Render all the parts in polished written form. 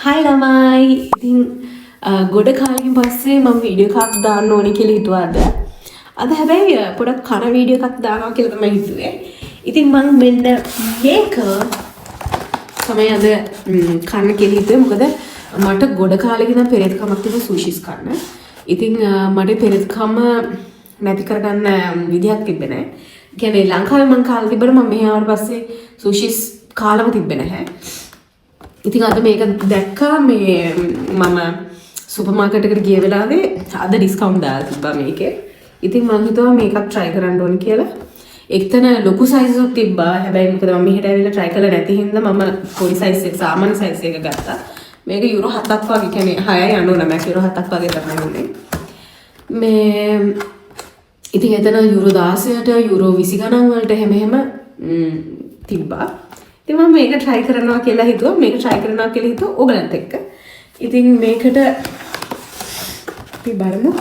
හයි ළමයි. ඉතින් ගොඩ කාලෙකින් පස්සේ මම වීඩියෝ එකක් දාන්න ඕනේ කියලා හිතුවා අද. අද හැබැයි පොඩක් කන වීඩියෝ එකක් දානවා කියලා තමයි හිතුවේ. ඉතින් මම මෙන්න මේක තමයි අද කන්න කියලා හිතුවේ. මොකද මට ගොඩ කාලෙකින් ඉඳන් පෙරේතකමක් තිබුණා සුෂිස් කන්න. ඉතින් මට පෙරේතකම නැති කරගන්න විදියක් තිබ්බේ නැහැ. කියන්නේ ලංකාවේ මං කාලේ තිබ්බට මම මෙහි ආවට පස්සේ සුෂිස් කාලම තිබ්බේ නැහැ. ඉතින් අද මේක දැක්කා මේ මම සුපර් මාකට් එකට ගිය වෙලාවේ අද ඩිස්කවුන්ට් දාලා තිබ්බා මේකේ. ඉතින් මම හිතුවා මේකක් try කරන්න ඕනේ කියලා. එක්තන ලොකු සයිස් එකක් තිබ්බා. හැබැයි මොකද මම මෙහෙට ඇවිල්ලා try කරලා නැති හින්දා මම පොඩි සයිස් එක සාමාන්‍ය සයිස් එක ගත්තා. මේක යුරෝ 7ක් වගේ කියන්නේ 6.99 යුරෝ 7ක් වගේ තමයි උනේ. මේ ඉතින් එතන යුරෝ 16ට යුරෝ 20 ගණන් වලට එහෙම තිබ්බා. ඉතින් මම මේක try කරනවා කියලා හිතුවා. මේක try කරනවා කියලා හිතුවා ඕගලන්ට එක්ක. ඉතින් මේකට අපි බලමු.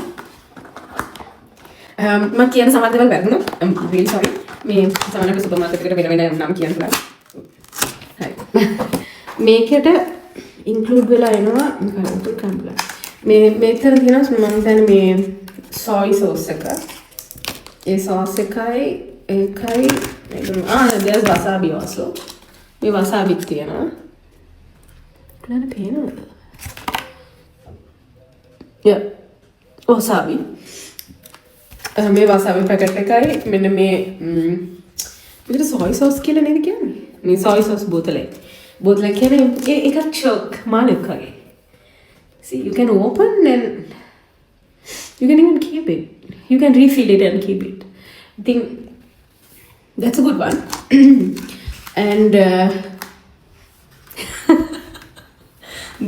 මම කියන සමහර දේවල් වැරදුනා. I'm really sorry. මේ සමහරවිට සුපර් මාකට් එකට වෙන නම් කියන්න පුළුවන්. හරි. මේකට include වෙලා එනවා මොකක්ද කම්බල. මේතර තියෙනවා මම දැන් මේ soy sauce එක. ඒ sauce එකයි there's wasabi also. මේ wasabi තියෙනවා. ඔයාලට පේනවද? Yeah. wasabi. මේ wasabi පැකට් එකයි මෙන්න මේ මේකට soy sauce කියලා නේද කියන්නේ? මේ soy sauce බෝතලේ. බෝතලේ කියන්නේ එකක් choke මාළෙක් වගේ. See, you can open and you can even keep it. You can refill it and keep it. I think that's a good one. And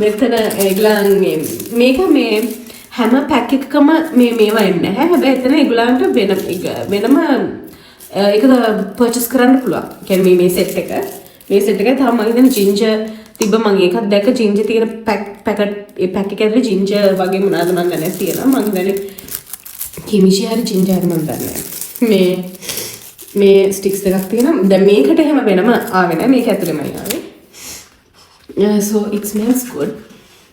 මෙතන ඒගොල්ලන්ගේ මේක මේ හැම පැක් එකකම මේවා එන්නේ නැහැ. හැබැයි එතන ඒගොල්ලන්ට වෙනම ඒක පර්චේස් කරන්න පුළුවන්. කියන්නේ මේ සෙට් එක. මේ සෙට් එකේ තාම මම හිතන්නේ ජින්ජර් තිබ්බ මම ඒකත් දැක්ක ජින්ජර් තියෙන පැකට් ඒ පැක් එකේ ඇතුලේ ජින්ජර් වගේ මොනවාද මම දන්නේ තියෙනවා. මම දන්නේ කිමිචි හරි ජින්ජර් හරි මම දන්නේ. මේ ස්ටික්ස් දෙකක් තියෙනවා. දැන් මේකට එහෙම වෙනම ආවේ නැහැ. මේක ඇතුලේමයි ආවේ. So it smells good.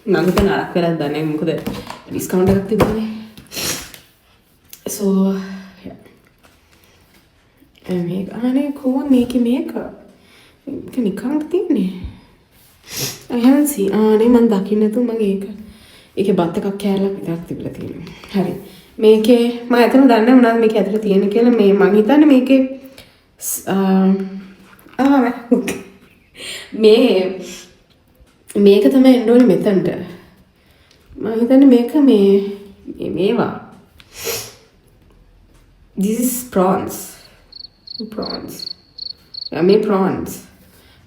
මම හිතන අරක් වෙලක් දන්නේ මොකද ඩිස්කවුන්ට් එකක් තිබුණේ. So yeah. මේක අනේ කොහොමද මේක නිකන් තියන්නේ. I haven't seen. අනේ මම දකින්න නැතුව මගේ ඒකේ බත් එකක් කෑල්ලක් විතරක් තිබිලා තියෙනවා. හරි. මේකේ මම ඇත්තටම දන්නේ නැහැ මොනවද මේක ඇතුලේ තියෙන්නේ කියලා. මේ මම හිතන්නේ මේකේ මේක තමයි එන්න ඕනේ මෙතනට. මම හිතන්නේ මේක මේවා. This is prawns. මේ prawns.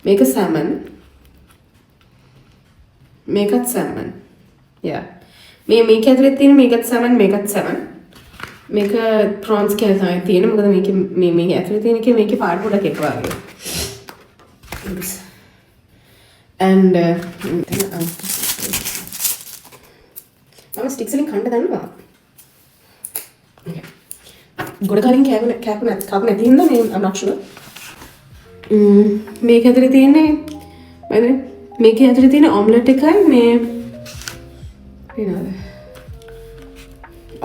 මේක salmon. මේකත් salmon. Yeah. මේක ඇතුලේ තියෙන මේකත් salmon මේක prawns කියලා තමයි තියෙන්නේ. මොකද මේක ඇතුලේ තියෙන එකේ මේකේ පාට පොඩක් එක වගේ. And I'm sticks in කන්න දන්නවා. Okay. ගොඩ කලින් කැප් නැති හින්දා මේ I'm not sure. මේක ඇතුලේ තියෙන්නේ මේකේ ඇතුලේ තියෙන ඔම්ලට් එකයි මේ වෙනවද?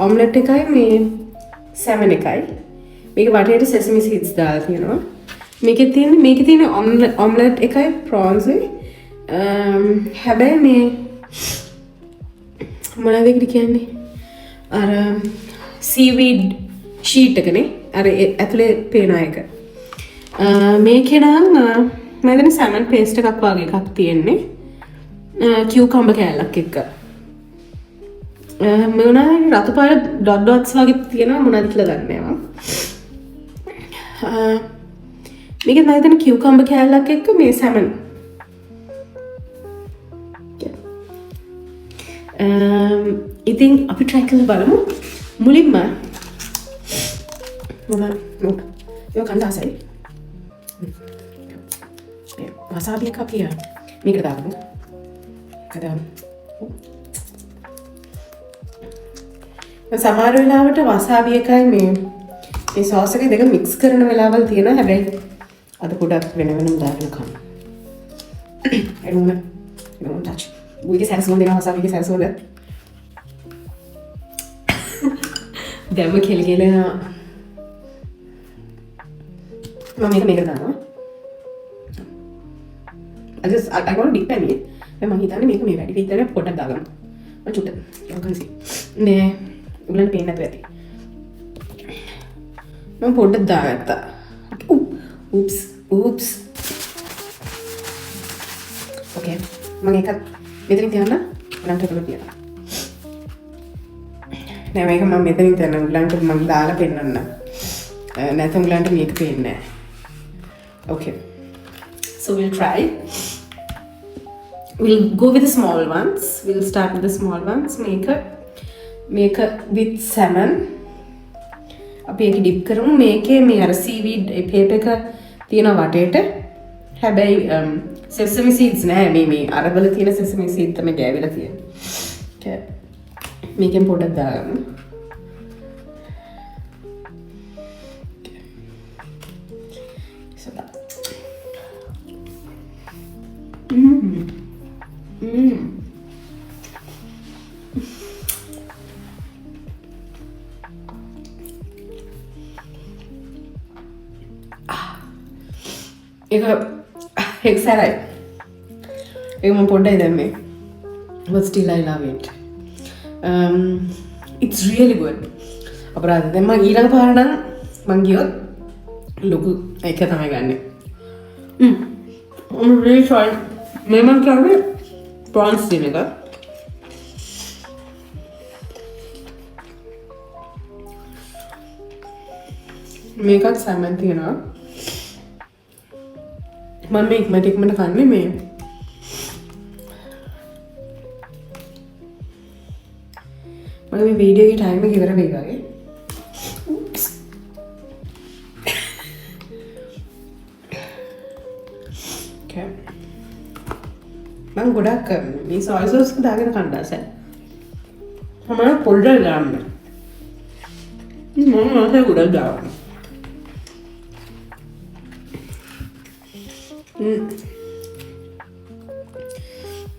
ඔම්ලට් එකයි මේ සැමන් එකයි. මේක වටේට sesame seeds දාලා තියෙනවා. මේකේ තියෙන ඔම්ලට් එකයි prawns හැබැයි මේ මොනවද ඒකට කියන්නේ? අර seaweed sheet එකනේ. අර ඇතුලේ පේන එක. මේකේ නම් මම හිතන්නේ salmon paste එකක් වගේ එකක් තියෙන්නේ. cucumber කෑල්ලක් එක්ක. මොනවායි රතු පාට dots වගේ තියෙනවා මොනවද කියලා දන්නේ නැහැ මම. මේක මම හිතන්නේ cucumber කෑල්ලක් එක්ක මේ salmon. ඉතින් අපි try කරලා බලමු. මුලින්ම ඒක කන්න ආසයි. wasabi එක අපි මේකට දාමු. සමහර වෙලාවට wasabi එකයි මේ sauce එක දෙක mix කරන වෙලාවල් තියෙනවා. හැබැයි අද පොඩක් වෙන වෙනම දාන්න කන්න. I don't want to touch. ඌගේ සැරසුම දෙනවා වසාබිගේ සැරසුම දැම්ම කෙලගෙලනවා මම මේක දානවා I want to dip in it. මම හිතන්නේ මේක මේ වැඩි විතරක් පොඩ්ඩක් දාගන්න. මම චුට්ට. ඔකන්සි. නේ උගලන්ට පේන්නේ නැතුව ඇති. මම පොඩ්ඩක් දාගත්තා. oops. Okay. මම ඒකත් මෙතනින් තියන්න උගලන්ට කරලා තියන්න. නෑ මේක මම මෙතනින් තියන්න උගලන්ට මම දාලා පෙන්නන්න. නැත්නම් උගලන්ට මේක පේන්නේ නැහැ. Okay. So we'll try. We'll go with the small ones. We'll start with the small ones. Make a with salmon. අපි ඒක dip කරමු. මේකේ මේ අර seaweed paper එක තියෙන වටේට හැබැයි sesame seeds නෑ මේ අරවල තියෙන sesame seed තමයි ගෑවිලා තියෙන්නේ. Okay. මේකෙන් පොඩක් දාගමු. ඒක සරයි ඒක මම පොඩ්ඩයි දැම්මේ but still I love it it's really good අපරාධ දැන් මම ඊළඟ පාර නම් මං ගියොත් ලොකු එක තමයි ගන්නෙ I'm really sorry මේ මං කියන්නේ prawns දින එක මේකත් salmon තියෙනවා මම ඉක්මනට කන්නේ මේ මගේ මේ වීඩියෝ එකේ ටයිම් එක ඉවර වෙයි වගේ. Okay. මම ගොඩක් මේ සෝයි සෝස් එක දාගෙන කණ්ඩායස. මම පොඩ්ඩක් දාන්න. මම මාසේ ගොඩක් දාන්න.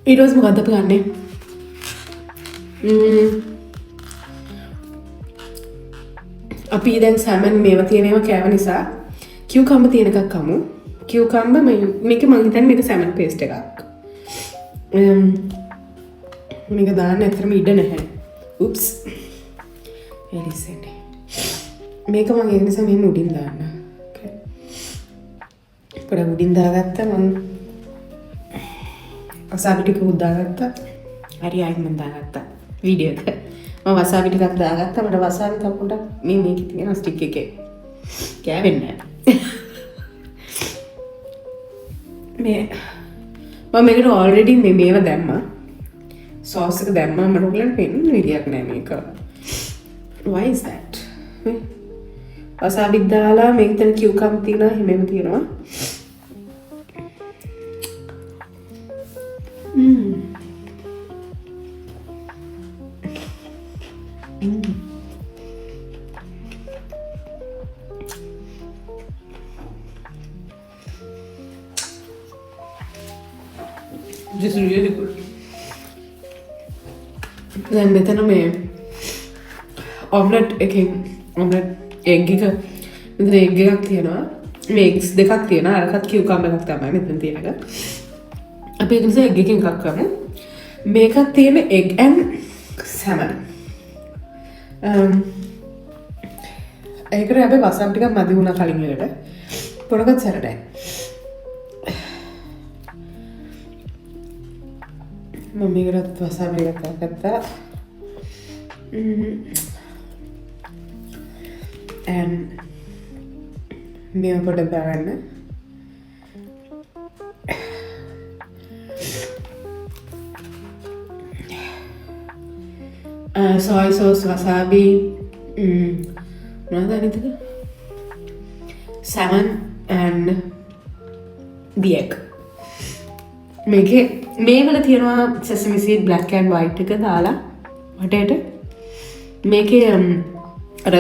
ඊට පස්සේ මොකක්ද අපි ගන්නෙ? අපි දැන් සැමන් මේවා තියෙන ඒවා කෑව නිසා කියුකම්බර් තියෙන එකක් කමු. කියුකම්බර් මේක මං හිතන්නේ මේක සැමන් පේස්ට් එකක්. මේක දාන්න ඇත්තටම ඉඩ නැහැ. oops. එලිසෙන්නේ. මේක මං ඒ නිසා මෙහෙම උඩින් දාන්න. okay. පොඩ උඩින් දාගත්තා මං වසාබි ටික උදාගත්තා. හරි ආයෙත් මම දාගත්තා වීඩියෝ එක. මම වසාබි ටිකක් දාගත්තා. මට වසාබි තව පොඩක් මේකේ තියෙන ස්ටික් එකේ කෑවෙන්නේ නැහැ. මම මේකට ඔල්රෙඩි මේව දැම්මා. සෝස් එක දැම්මා. මට ඔයගලන්ට පෙන්න විදියක් නැහැ මේක. why is that? වසාබි දාලා මේකෙන් කියුකම් තියෙනවා හැමෙම තියෙනවා. This is really good. දැන් මෙතන මේ ඔම්ලට් එකකින් ඔම්ලට් එග් එක මෙතන එග් එකක් තියෙනවා. මේ එග්ස් දෙකක් තියෙනවා. අරකට කියුකම්බර් එකක් තමයි මෙතන තියෙන එක. අපි ඒක නිසා එග් එකකින් එකක් කරමු. මේකත් තියෙන එග් and salmon. ඒකට අපි වසම් ටිකක් මදි වුණා කලින් එකට. පොඩකට සැරටයි. මම මේකට වසාබි එකක් ගත්තා. and මේව පොඩ්ඩක් දාගන්න. soy sauce, wasabi, මොනවද අනිත් එක? salmon and the egg. මේකේ මේවල තියෙනවා sesame seed black and white එක දාලා වටේට. මේකේ අර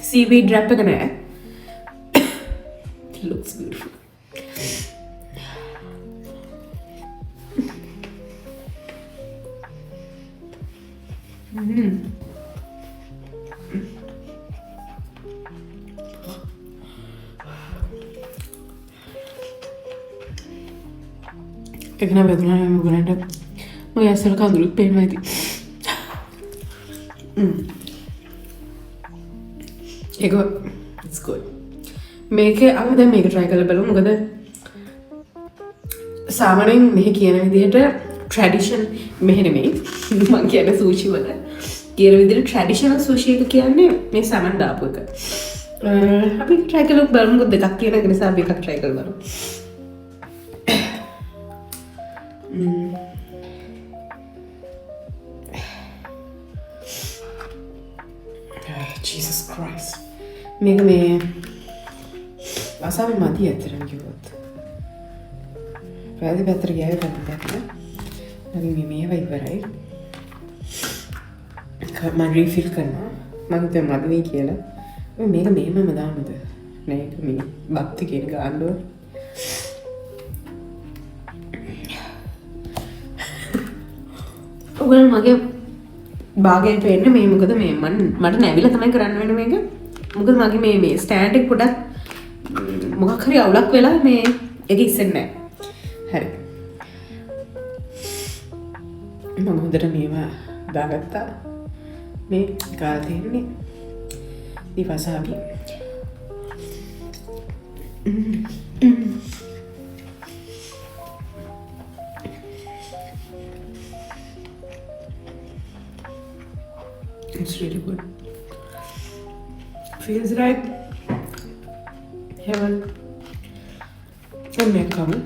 seaweed wrap එක නෑ. It looks beautiful. එකන වැදුනා ගලට මගේ ඇසල කඳුරුත් පේනවා ඇති. ඒක ස්කෝල් මේක අද මේක ට්‍රයි කළ බලමු. මොකද සාමාන්‍යයෙන් මෙහි කියන විදිහට ට්‍රැඩිෂන් මෙහෙ නෙමෙයි මං කියන සූෂි වල කියන විදිහට ට්‍රැඩිෂනල් සූෂි එක කියන්නේ මේ සමන් දාපු එක. අපි ට්‍රයි කරලා බලමු. දෙකක් කියන නිසා අපි එකක් ට්‍රයි කරලා බලමු. Jesus Christ. මේක මේ අසාමි මදි ඇතරම් කිව්වොත්. පැහැදිලි පැත්තට ගියාවේ පැත්තට. මගේ මේවා ඉවරයි. මම රීෆිල් කරනවා. මම හිතුවා මදි වෙයි කියලා. මේක මෙහෙමම දාන්නද? නෑ ඒක මේ බත් කියන ගාන්න ඕන. ඔයගොල්ලෝ මගේ බාගයෙන් පේන්න මේ මොකද මේ මට නැවිලා තමයි කරන්න වෙන්නේ මේක. මොකද මගේ මේ ස්ටෑන්ඩ් එක පොඩක් මොකක් හරි අවුලක් වෙලා මේ ඒක ඉස්සෙන්නේ නැහැ. හරි. මම හොඳට මේවා දාගත්තා. මේ ගාලා තියෙන්නේ ඉවසාවි. It's really good. Feels like heaven. And then come.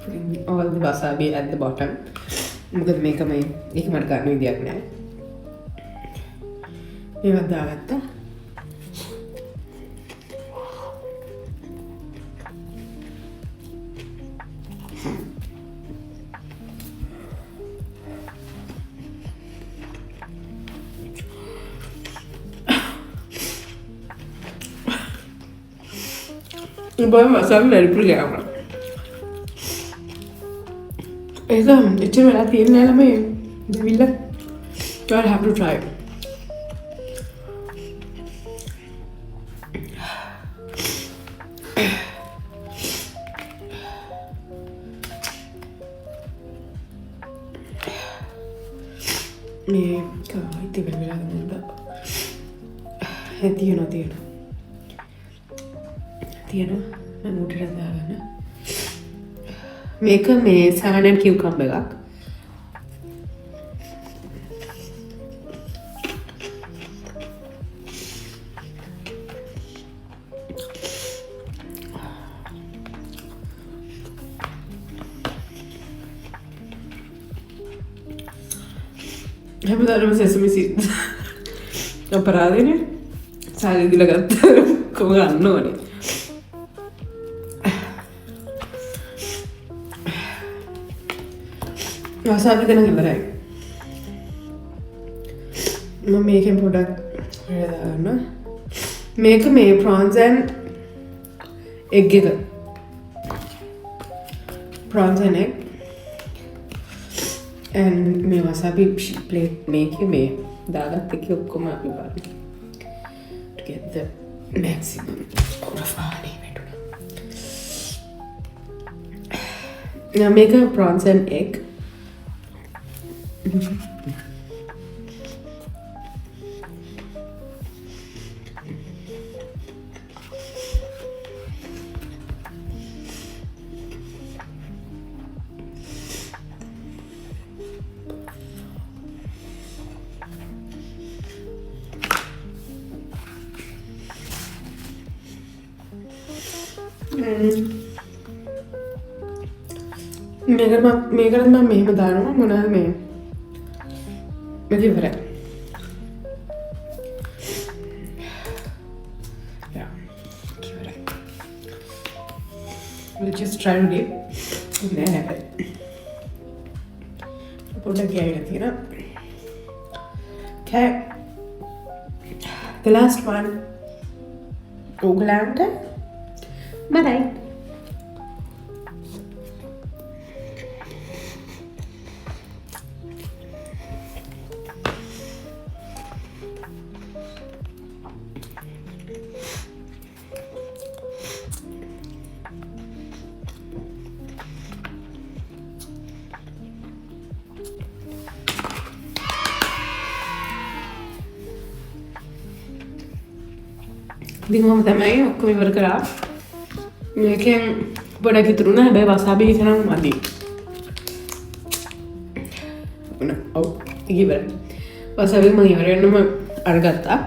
Putting all the wasabi at the bottom. මොකද මේක මේ එක මට ගන්න විදියක් නෑ. මේවත් දාගත්තා. Boleh masak dari pergi ඒක එච්චර වෙලා තියෙන්නේ නැහැ ළමයි. දෙවිල්ල. I'll have to try. මේ කායි තිබෙන වෙලාවක මම තියෙනවා මම උඩට දාගන්න. මේක මේ සාමාන්‍යයෙන් කියුකම්බර් එකක්. හැමදාම සෙසමි සීඩ් අපරාධනේ සාලේ දීලා ගත්ත කොහොම ගන්න ඕනේ. wasabi දෙන ඉවරයි. මම මේකෙන් පොඩක් දාන්න. මේක මේ prawns and egg එක. prawns and egg. and මේ wasabi plate මේකේ මේ දාගත්ත එක ඔක්කොම අපි බලමු. to get the maximum out of honey. Now make a prawns and egg. මේකට මම මෙහෙම දානවා මොනවාද මේ ඉවරයි. Yeah, ඉවරයි. We'll just try to dip. නෑ හැබැයි පොඩ්ඩක් ගෑවිලා තියෙනවා. Okay. The last one. ඕගලන්ට බයි. ඉතින් මම තමයි ඔක්කොම ඉවර කරා. මේකෙන් පොඩක් ඉතුරු වුණා. හැබැයි වසාබි තරම් මදි. ඔව් ඉවරයි. වසාබි මම ඉවර වෙනම අරගත්තා.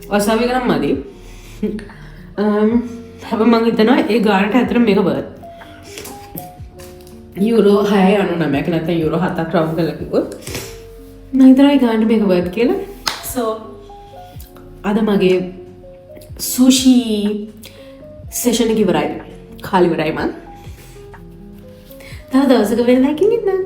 වසාබි ගනම් මදි. හැබැයි මම හිතනවා ඒ ගානට ඇතර මේක වර්ත්. යුරෝ 6.99ක නැත්නම් යුරෝ 7ක් රවුන්ඩ් කරලා කිව්වොත් මම හිතනවා ඒ ගානට මේක වර්ත් කියලා. සෝ අද මගේ සුෂි සෙෂන් එක ඉවරයි. කාලේ ඉවරයි මං. තව දවසක වෙන එකකින් ඉන්නම්.